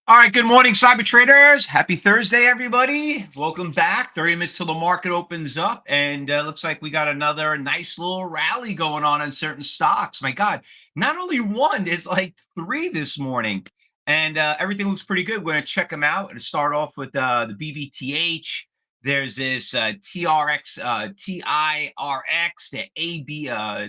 All right, good morning, cyber traders. Happy Thursday, everybody. Welcome back. 30 minutes till the market opens up, and looks like we got another nice little rally going on certain stocks. My God, not only one, it's like three this morning, and everything looks pretty good. We're going to check them out and start off with the BBTH. There's this TRX, TIRX, the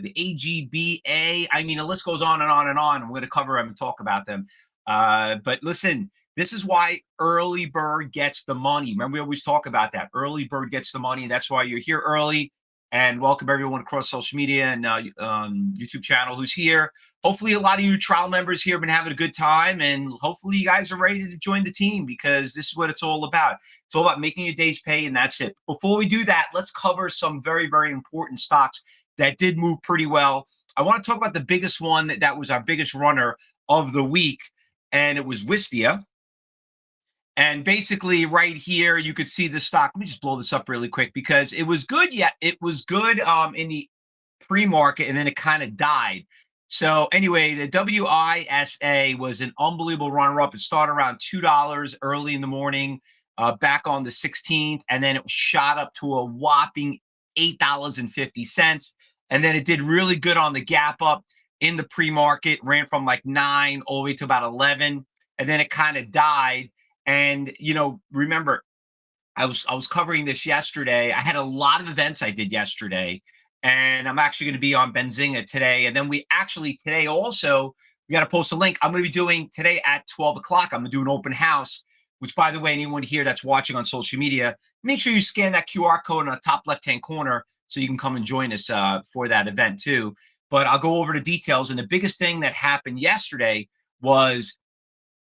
the AGBA. I mean, the list goes on and on and on. I'm going to cover them and talk about them. But listen, this is why early bird gets the money. Remember, we always talk about that. Early bird gets the money. That's why you're here early. And welcome everyone across social media and YouTube channel who's here. Hopefully, a lot of you trial members here have been having a good time, and hopefully, you guys are ready to join the team because this is what it's all about. It's all about making your days pay, and that's it. Before we do that, let's cover some very, very important stocks that did move pretty well. I want to talk about the biggest one that was our biggest runner of the week, and it was Wistia. And basically, right here, you could see the stock. Let me just blow this up really quick because it was good. Yeah, it was good in the pre-market, and then it kind of died. So anyway, the WISA was an unbelievable runner-up. It started around $2 early in the morning, back on the 16th, and then it shot up to a whopping $8.50. And then it did really good on the gap up in the pre-market, ran from like 9 all the way to about 11, and then it kind of died. And remember, I was covering this yesterday. I had a lot of events I did yesterday, and I'm actually going to be on Benzinga today. And then we actually today also we got to post a link. I'm going to be doing today at 12 o'clock. I'm going to do an open house. Which, by the way, anyone here that's watching on social media, make sure you scan that QR code in the top left-hand corner so you can come and join us for that event too. But I'll go over the details. And the biggest thing that happened yesterday was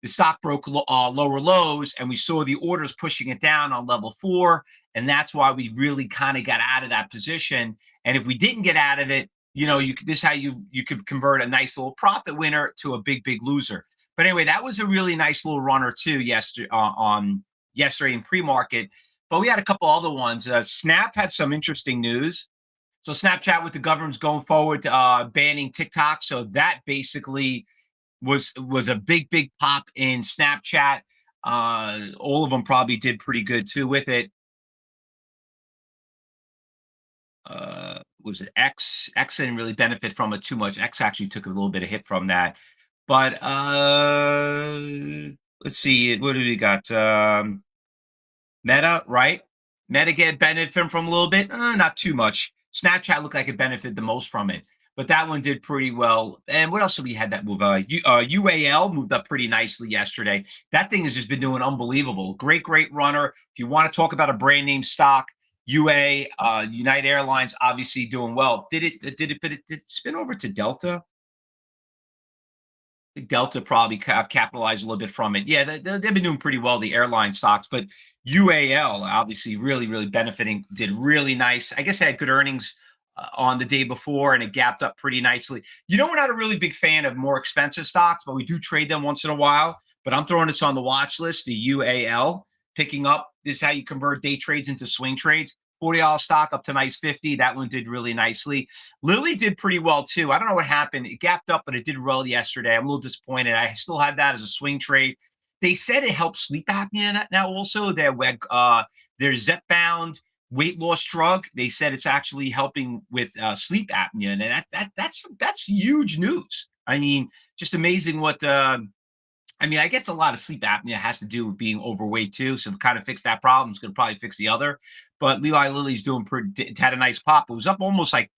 the stock broke lower lows, and we saw the orders pushing it down on level 4, and that's why we really kind of got out of that position. And if we didn't get out of it, this is how you could convert a nice little profit winner to a big loser. But anyway, that was a really nice little runner too yesterday on yesterday in pre-market. But we had a couple other ones. Snap had some interesting news. So Snapchat, with the government's going forward banning TikTok, so that basically was a big pop in Snapchat. All of them probably did pretty good too with it. Was it X? X didn't really benefit from it too much. X actually took a little bit of hit from that. But let's see. What do we got? Meta, right? Meta get benefit from a little bit, not too much. Snapchat looked like it benefited the most from it, but that one did pretty well. And what else did we had that move? UAL moved up pretty nicely yesterday. That thing has just been doing unbelievable. Great runner. If you want to talk about a brand name stock, United Airlines obviously doing well. Did it spin over to Delta? Think Delta probably capitalized a little bit from it. Yeah, they've been doing pretty well, the airline stocks, but UAL obviously really benefiting, did really nice. I guess they had good earnings on the day before, and it gapped up pretty nicely. We're not a really big fan of more expensive stocks, but we do trade them once in a while. But I'm throwing this on the watch list, the UAL, picking up. This is how you convert day trades into swing trades. $40 stock up to nice 50. That one did really nicely. Lilly did pretty well too. I don't know what happened. It gapped up, but it did well yesterday. I'm a little disappointed. I still have that as a swing trade. They said it helps sleep apnea now also. Their Zepbound weight loss drug. They said it's actually helping with sleep apnea, and that's huge news. I mean, just amazing what I guess a lot of sleep apnea has to do with being overweight too. So to kind of fix that problem, it's going to probably fix the other. But Eli Lilly's doing had a nice pop. It was up almost like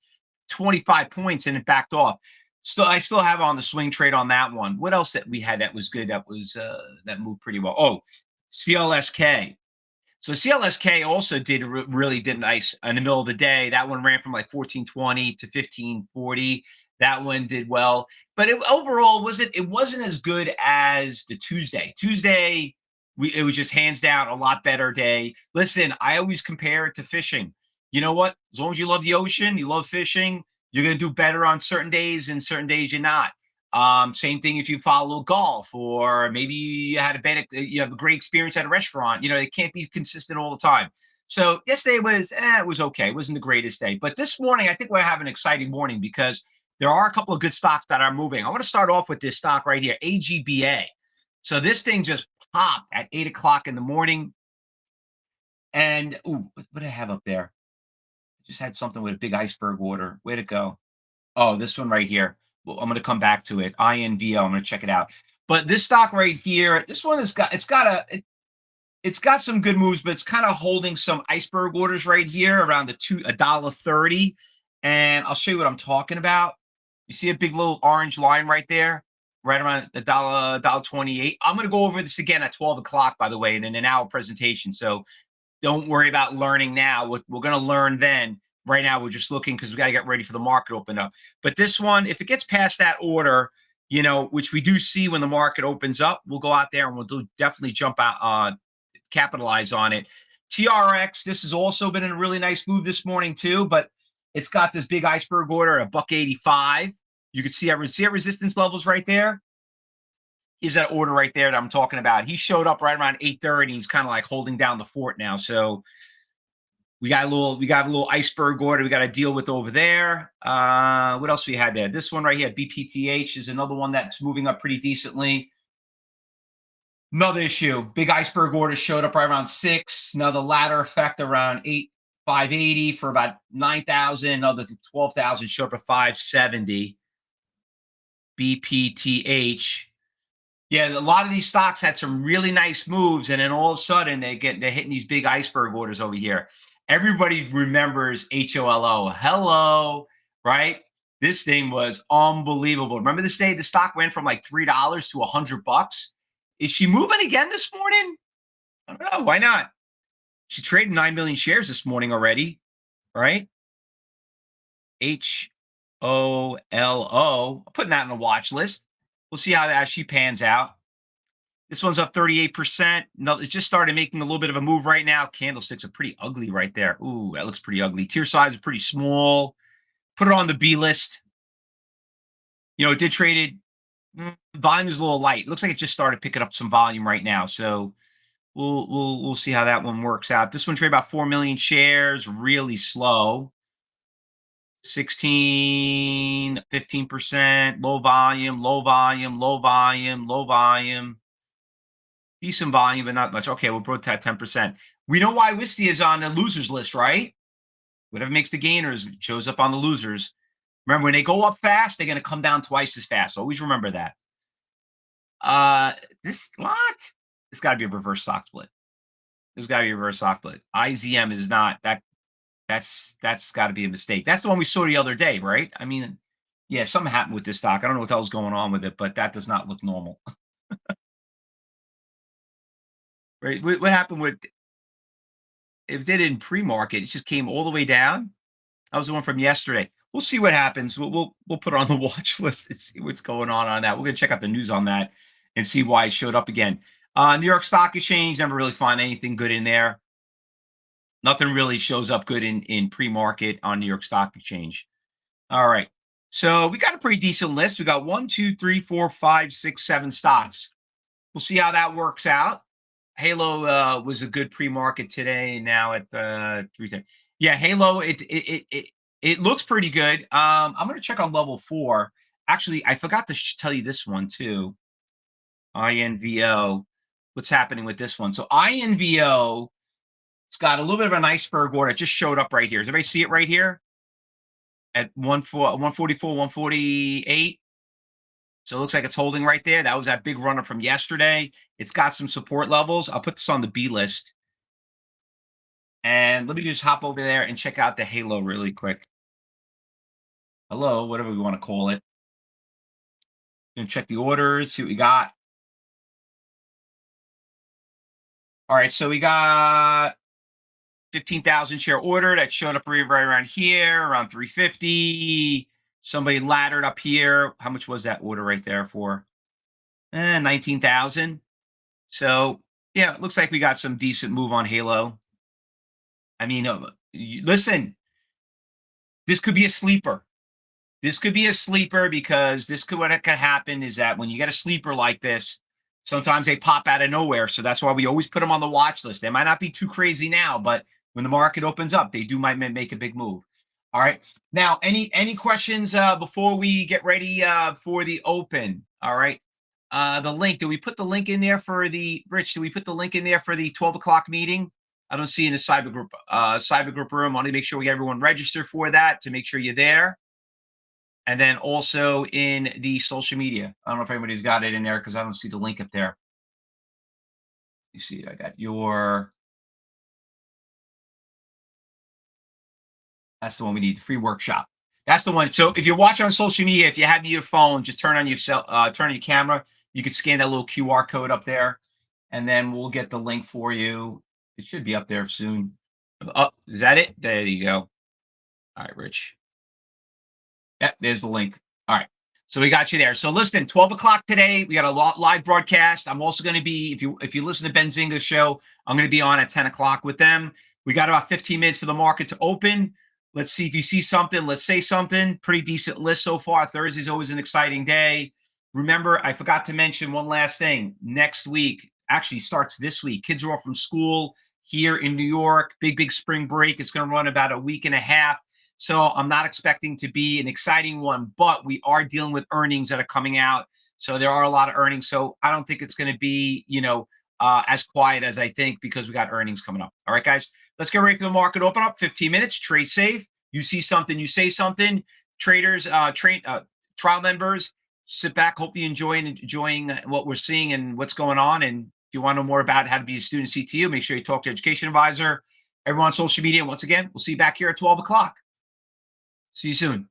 25 points and it backed off. I still have on the swing trade on that one. What else that we had that was good? That was that moved pretty well. Oh, CLSK. So CLSK also really did nice in the middle of the day. That one ran from like 1420 to 1540. That one did well, but overall it wasn't as good as the Tuesday. Tuesday, it was just hands down a lot better day. Listen, I always compare it to fishing. You know what? As long as you love the ocean, you love fishing, you're going to do better on certain days, and certain days you're not. Same thing if you follow golf, or maybe you have a great experience at a restaurant. It can't be consistent all the time. So yesterday it was okay. It wasn't the greatest day, but this morning I think we're having an exciting morning because there are a couple of good stocks that are moving. I want to start off with this stock right here, AGBA. So this thing just popped at 8 o'clock in the morning, and what do I have up there? I just had something with a big iceberg order. Way to go! Oh, this one right here. Well, I'm going to come back to it. INVO. I'm going to check it out. But this stock right here, this one has it's got some good moves, but it's kind of holding some iceberg orders right here around a $1.30. And I'll show you what I'm talking about. You see a big little orange line right there, right around $1, 28. I'm going to go over this again at 12 o'clock, by the way, in an hour presentation. So don't worry about learning now. We're going to learn then. Right now, we're just looking because we got to get ready for the market to open up. But this one, if it gets past that order, which we do see when the market opens up, we'll go out there and definitely jump out, capitalize on it. TRX, this has also been a really nice move this morning too, but it's got this big iceberg order at $1.85. You can see our resistance levels right there. Is that order right there that I'm talking about? He showed up right around 8:30. And he's kind of like holding down the fort now. So we got a little iceberg order we got to deal with over there. What else we had there? This one right here, BPTH, is another one that's moving up pretty decently. Another issue, big iceberg order showed up right around 6. Another ladder effect around 580 for about 9,000. Another 12,000 showed up at 570. BPTH. Yeah, a lot of these stocks had some really nice moves, and then all of a sudden they're hitting these big iceberg orders over here. Everybody remembers HOLO. Hello, right? This thing was unbelievable. Remember this day the stock went from like $3 to $100. Is she moving again this morning? I don't know. Why not? She traded 9 million shares this morning already, right? HOLO. I'm putting that on the watch list. We'll see how she pans out. This one's up 38%. No, it just started making a little bit of a move right now. Candlesticks are pretty ugly right there. Ooh, that looks pretty ugly. Tier size is pretty small. Put it on the B list. It did trade it. Volume is a little light. It looks like it just started picking up some volume right now. So we'll see how that one works out. This one traded about 4 million shares. Really slow. 16, 15%. Low volume, low volume, low volume, low volume. Decent volume, but not much. Okay, we'll put that 10%. We know why Wistia is on the losers list, right? Whatever makes the gainers shows up on the losers. Remember, when they go up fast, they're going to come down twice as fast. Always remember that. This got to be a reverse stock split. There's got to be a reverse stock split. IZM is not that. That's got to be a mistake. That's the one we saw the other day, right? I mean, yeah, something happened with this stock. I don't know what the hell's going on with it, but that does not look normal. Right? What happened with if they did in pre-market? It just came all the way down. That was the one from yesterday. We'll see what happens. We'll put it on the watch list and see what's going on that. We're gonna check out the news on that and see why it showed up again. New York Stock Exchange, never really find anything good in there. Nothing really shows up good in pre-market on New York Stock Exchange. All right. So we got a pretty decent list. We got 1, 2, 3, 4, 5, 6, 7 stocks. We'll see how that works out. Halo was a good pre-market today. Now at 310. Yeah, Halo. It looks pretty good. I'm going to check on level 4. Actually, I forgot to tell you this one too. INVO. What's happening with this one? So INVO, it's got a little bit of an iceberg order. It just showed up right here. Does everybody see it right here? At 144, 148. So it looks like it's holding right there. That was that big runner from yesterday. It's got some support levels. I'll put this on the B list. And let me just hop over there and check out the Halo really quick. Hello, whatever we want to call it. Gonna check the orders, see what we got. All right, so we got 15,000 share order that showed up right around here, around 350. Somebody laddered up here. How much was that order right there for? 19,000. So yeah, it looks like we got some decent move on Halo. I mean, listen, this could be a sleeper. This could be a sleeper because this could what could happen is that when you get a sleeper like this, sometimes they pop out of nowhere. So that's why we always put them on the watch list. They might not be too crazy now, but when the market opens up, they do might make a big move. All right. Now, any questions before we get ready for the open? All right. The link. Do we put the link in there for the Rich? Do we put the link in there for the 12 o'clock meeting? I don't see in the cyber group room. I want to make sure we get everyone registered for that to make sure you're there. And then also in the social media. I don't know if anybody's got it in there because I don't see the link up there. You see, I got your. That's the one we need. The free workshop. That's the one. So if you're watching on social media, if you have your phone, just turn on turn on your camera. You can scan that little QR code up there, and then we'll get the link for you. It should be up there soon. Oh, is that it? There you go. All right, Rich. Yeah, there's the link. All right. So we got you there. So listen, 12 o'clock today, we got a live broadcast. I'm also going to be, if you listen to Ben Zinga's show, I'm going to be on at 10 o'clock with them. We got about 15 minutes for the market to open. Let's see if you see something. Let's say something. Pretty decent list so far. Thursday's always an exciting day. Remember, I forgot to mention one last thing. Next week, actually starts this week. Kids are off from school here in New York. Big spring break. It's going to run about a week and a half. So I'm not expecting to be an exciting one, but we are dealing with earnings that are coming out. So there are a lot of earnings. So I don't think it's going to be, as quiet as I think because we got earnings coming up. All right, guys, let's get ready for the market open up. 15 minutes, trade safe. You see something, you say something. Traders, trial members, sit back. Hopefully enjoying what we're seeing and what's going on. And if you want to know more about how to be a student CTU, make sure you talk to your education advisor. Everyone on social media. Once again, we'll see you back here at 12 o'clock. See you soon.